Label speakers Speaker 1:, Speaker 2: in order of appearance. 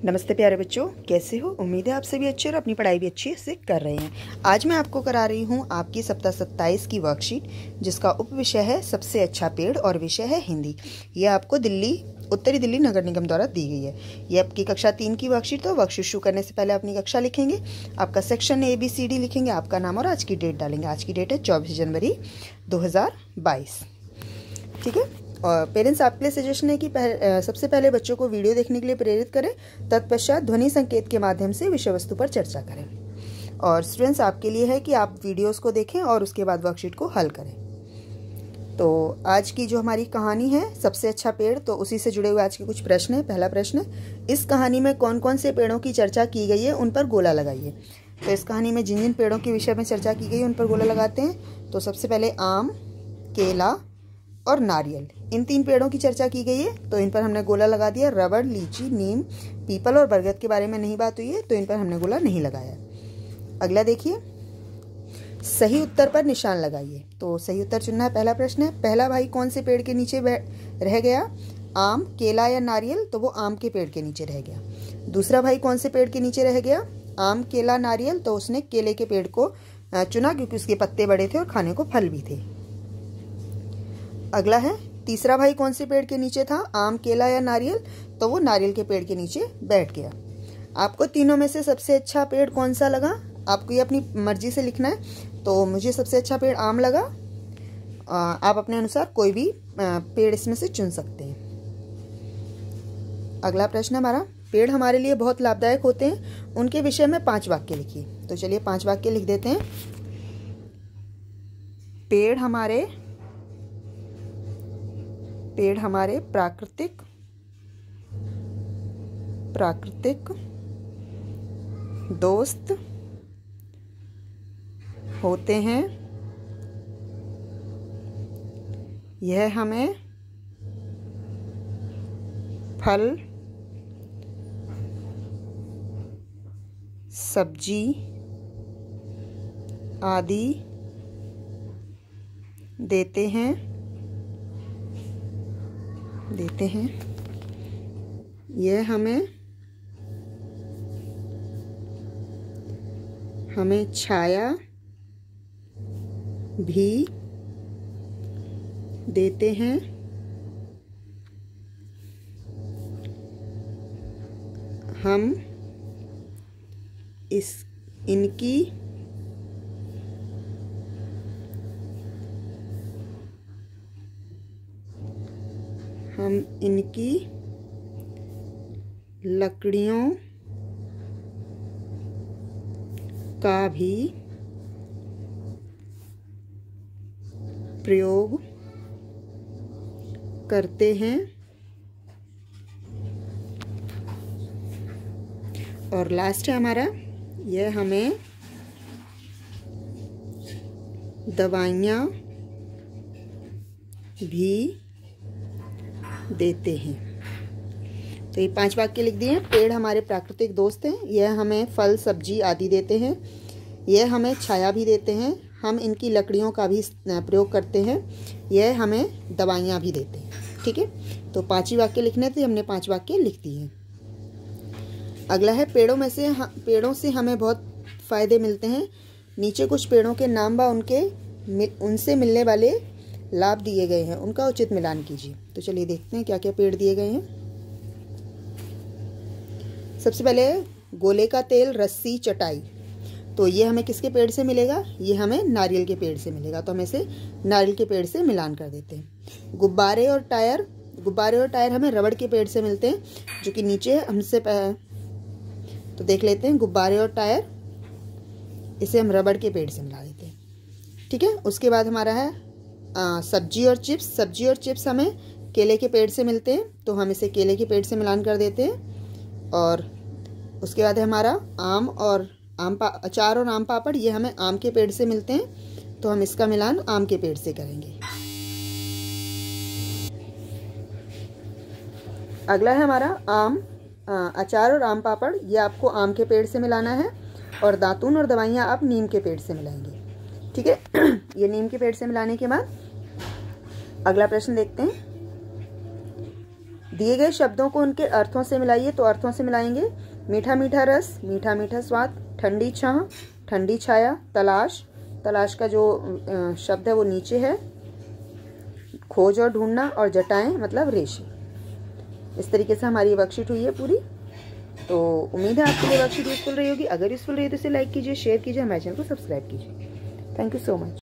Speaker 1: नमस्ते प्यारे बच्चों, कैसे हो? उम्मीद है आप सभी अच्छे और अपनी पढ़ाई भी अच्छे से कर रहे हैं। आज मैं आपको करा रही हूँ आपकी सप्ताह 27 की वर्कशीट, जिसका उप विषय है सबसे अच्छा पेड़ और विषय है हिंदी। ये आपको उत्तरी दिल्ली नगर निगम द्वारा दी गई है। ये आपकी कक्षा 3 की वर्कशीट। तो वर्कशीट शुरू करने से पहले अपनी कक्षा लिखेंगे, आपका सेक्शन ABCD लिखेंगे, आपका नाम और आज की डेट डालेंगे। आज की डेट है 24 जनवरी 2022। ठीक है। और पेरेंट्स आपके लिए सजेशन है कि सबसे पहले बच्चों को वीडियो देखने के लिए प्रेरित करें, तत्पश्चात ध्वनि संकेत के माध्यम से विषय वस्तु पर चर्चा करें। और स्टूडेंट्स आपके लिए है कि आप वीडियोस को देखें और उसके बाद वर्कशीट को हल करें। तो आज की जो हमारी कहानी है सबसे अच्छा पेड़, तो उसी से जुड़े हुए आज के कुछ प्रश्न है। पहला प्रश्न, इस कहानी में कौन कौन से पेड़ों की चर्चा की गई है, उन पर गोला लगाइए। तो इस कहानी में जिन जिन पेड़ों के विषय में चर्चा की गई है उन पर गोला लगाते हैं। तो सबसे पहले आम, केला और नारियल, इन 3 पेड़ों की चर्चा की गई है, तो इन पर हमने गोला लगा दिया। रबड़, लीची, नीम, पीपल और बरगद के बारे में नहीं बात हुई है, तो इन पर हमने गोला नहीं लगाया। अगला देखिए, सही उत्तर पर निशान लगाइए। तो सही उत्तर चुनना है। पहला प्रश्न है, पहला भाई कौन से पेड़ के नीचे रह गया? आम, केला या नारियल? तो वो आम के पेड़ के नीचे रह गया। दूसरा भाई कौन से पेड़ के नीचे रह गया? आम, केला, नारियल? तो उसने केले के पेड़ को चुना, क्योंकि उसके पत्ते बड़े थे और खाने को फल भी थे। अगला है, तीसरा भाई कौन से पेड़ के नीचे था? आम, केला या नारियल? तो वो नारियल के पेड़ के नीचे बैठ गया। आपको तीनों में से सबसे अच्छा पेड़ कौन सा लगा? आपको ये अपनी मर्जी से लिखना है। तो मुझे सबसे अच्छा पेड़ आम लगा। आप अपने अनुसार कोई भी पेड़ इसमें से चुन सकते हैं। अगला प्रश्न हमारा, पेड़ हमारे लिए बहुत लाभदायक होते हैं, उनके विषय में 5 वाक्य लिखिए। तो चलिए 5 वाक्य लिख देते हैं। पेड़ हमारे प्राकृतिक दोस्त होते हैं। यह हमें फल, सब्जी आदि देते हैं। यह हमें छाया भी देते हैं। हम इनकी लकड़ियों का भी प्रयोग करते हैं। और लास्ट है हमारा, यह हमें दवाइयाँ भी देते हैं। तो ये 5 वाक्य लिख दिए। पेड़ हमारे प्राकृतिक दोस्त हैं, यह हमें फल, सब्जी आदि देते हैं, यह हमें छाया भी देते हैं, हम इनकी लकड़ियों का भी प्रयोग करते हैं, यह हमें दवाइयाँ भी देते हैं। ठीक है, तो 5 ही वाक्य लिखने थे, हमने 5 वाक्य लिख दिए हैं। अगला है, पेड़ों से हमें बहुत फ़ायदे मिलते हैं। नीचे कुछ पेड़ों के नाम व उनसे मिलने वाले लाभ दिए गए हैं, उनका उचित मिलान कीजिए। तो चलिए देखते हैं क्या क्या पेड़ दिए गए हैं। सबसे पहले गोले का तेल, रस्सी, चटाई। तो ये हमें किसके पेड़ से मिलेगा? ये हमें नारियल के पेड़ से मिलेगा। तो हम इसे नारियल के पेड़ से मिलान कर देते हैं। गुब्बारे और टायर हमें रबड़ के पेड़ से मिलते हैं, जो कि नीचे हमसे तो देख लेते हैं। गुब्बारे और टायर, इसे हम रबड़ के पेड़ से मिला देते हैं। ठीक है। उसके बाद हमारा है सब्जी और चिप्स हमें केले के पेड़ से मिलते हैं, तो हम इसे केले के पेड़ से मिलान कर देते हैं। और उसके बाद है हमारा अचार और आम पापड़, ये हमें आम के पेड़ से मिलते हैं, तो हम इसका मिलान आम के पेड़ से करेंगे। अगला है हमारा अचार और आम पापड़, ये आपको आम के पेड़ से मिलाना है। और दातून और दवाइयाँ आप नीम के पेड़ से मिलाएंगे। ठीक है। ये नीम के पेड़ से मिलाने के बाद अगला प्रश्न देखते हैं। दिए गए शब्दों को उनके अर्थों से मिलाइए। तो अर्थों से मिलाएंगे, मीठा मीठा रस, मीठा मीठा स्वाद, ठंडी छाह, ठंडी छाया, तलाश, तलाश का जो शब्द है वो नीचे है, खोज और ढूंढना, और जटाएं मतलब रेशे। इस तरीके से हमारी वर्कशीट हुई है पूरी। तो उम्मीद है आपके लिए वर्कशीट यूजफुल रही होगी। अगर यूजफुल रही है तो इसे लाइक कीजिए, शेयर कीजिए, हमारे चैनल को सब्सक्राइब कीजिए। Thank you so much.